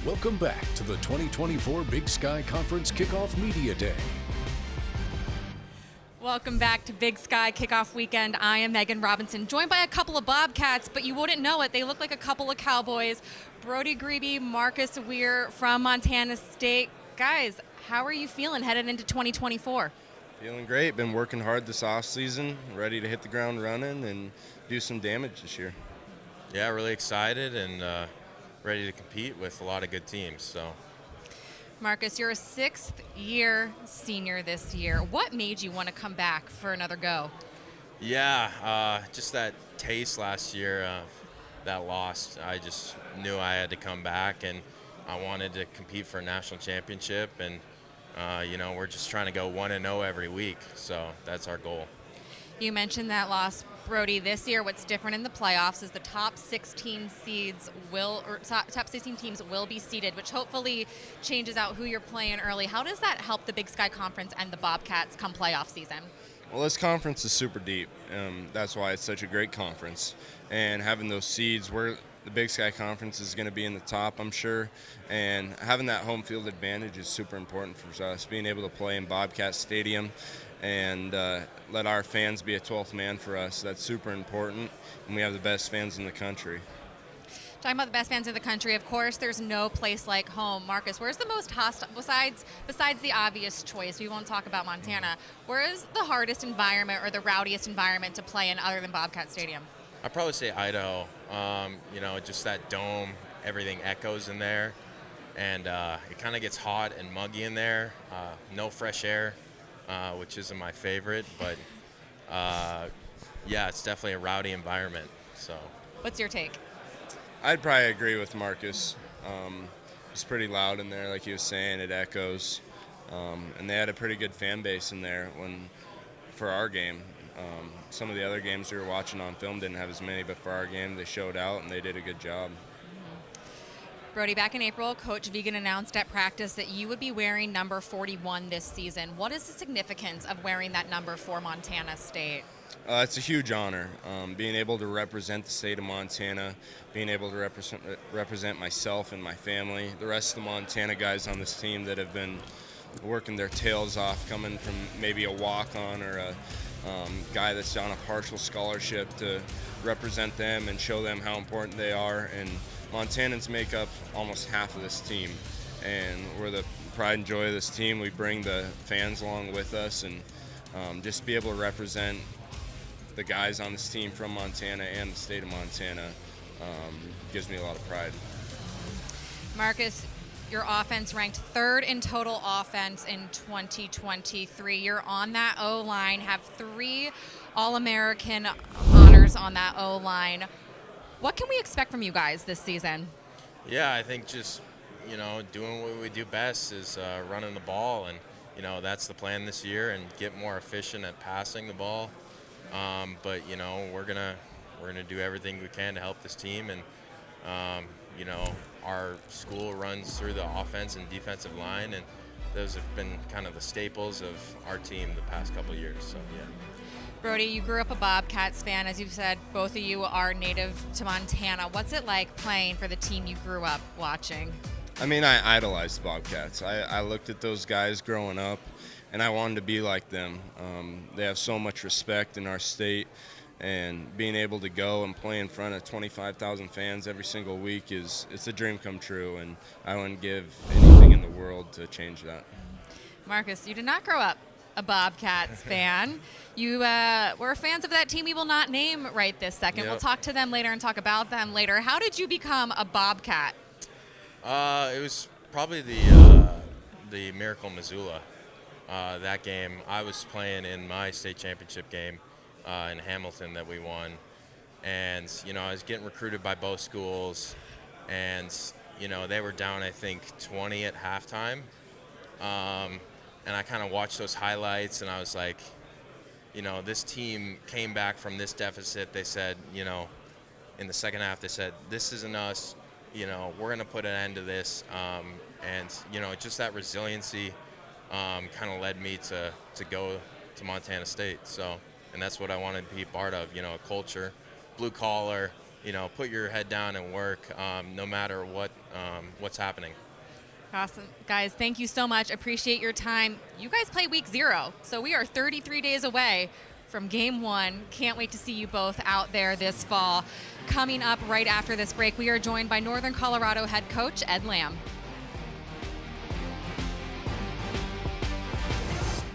Welcome back to the 2024 Big Sky Conference Kickoff Media Day. Welcome back to Big Sky Kickoff Weekend. I am Megan Robinson, joined by a couple of Bobcats, but you wouldn't know it. They look like a couple of Cowboys. Brody Grebe, Marcus Wehr from Montana State. Guys, how are you feeling headed into 2024? Feeling great. Been working hard this offseason, ready to hit the ground running and do some damage this year. Yeah, really excited and ready to compete with a lot of good teams. So, Marcus, you're a sixth-year senior this year. What made you want to come back for another go? Yeah, just that taste last year, that loss. I just knew I had to come back, and I wanted to compete for a national championship. And we're just trying to go 1-0 every week. So that's our goal. You mentioned that loss, Brody. This year, what's different in the playoffs is the top 16 teams will be seeded, which hopefully changes out who you're playing early. How does that help the Big Sky Conference and the Bobcats come playoff season? Well, this conference is super deep. That's why it's such a great conference. And having those seeds, where the Big Sky Conference is going to be in the top, I'm sure. And having that home field advantage is super important for us. Being able to play in Bobcat Stadium and let our fans be a 12th man for us, that's super important. And we have the best fans in the country. Talking about the best fans in the country, of course, there's no place like home. Marcus, where's the most hostile, besides the obvious choice, we won't talk about Montana, where is the hardest environment or the rowdiest environment to play in other than Bobcat Stadium? I'd probably say Idaho. Just that dome, everything echoes in there. And it kind of gets hot and muggy in there. No fresh air, which isn't my favorite. But, it's definitely a rowdy environment. So, what's your take? I'd probably agree with Marcus. It's pretty loud in there, like he was saying. It echoes. And they had a pretty good fan base in there for our game. Some of the other games we were watching on film didn't have as many, but for our game, they showed out and they did a good job. Brody, back in April, Coach Vegan announced at practice that you would be wearing number 41 this season. What is the significance of wearing that number for Montana State? It's a huge honor. Being able to represent the state of Montana, being able to represent myself and my family, the rest of the Montana guys on this team that have been working their tails off, coming from maybe a walk-on or a guy that's on a partial scholarship, to represent them and show them how important they are. And Montanans make up almost half of this team, and we're the pride and joy of this team. We bring the fans along with us, and just be able to represent the guys on this team from Montana and the state of Montana gives me a lot of pride. Marcus, your offense ranked third in total offense in 2023. You're on that O-line, have 3 All-American honors on that O-line. What can we expect from you guys this season? Yeah, I think just, doing what we do best is running the ball. And, that's the plan this year, and get more efficient at passing the ball. But we're gonna do everything we can to help this team, and our school runs through the offense and defensive line, and those have been kind of the staples of our team the past couple of years. So yeah. Brody, you grew up a Bobcats fan, as you've said. Both of you are native to Montana. What's it like playing for the team you grew up watching? I mean, I idolized the Bobcats. I looked at those guys growing up, and I wanted to be like them. They have so much respect in our state, and being able to go and play in front of 25,000 fans every single week it's a dream come true, and I wouldn't give anything in the world to change that. Marcus, you did not grow up a Bobcats fan. You were fans of that team we will not name right this second. Yep. We'll talk to them later and talk about them later. How did you become a Bobcat? It was probably the Miracle Missoula. That game, I was playing in my state championship game in Hamilton that we won. And, I was getting recruited by both schools. And, they were down, I think, 20 at halftime. And I kind of watched those highlights, and I was like, this team came back from this deficit. They said, in the second half, they said, this isn't us. We're going to put an end to this. And, just that resiliency kind of led me to go to Montana State. So, and that's what I wanted to be part of, a culture, blue collar, put your head down and work, no matter what's happening. Awesome. Guys, thank you so much. Appreciate your time. You guys play week 0, so we are 33 days away from game 1. Can't wait to see you both out there this fall. Coming up right after this break, we are joined by Northern Colorado head coach Ed Lamb.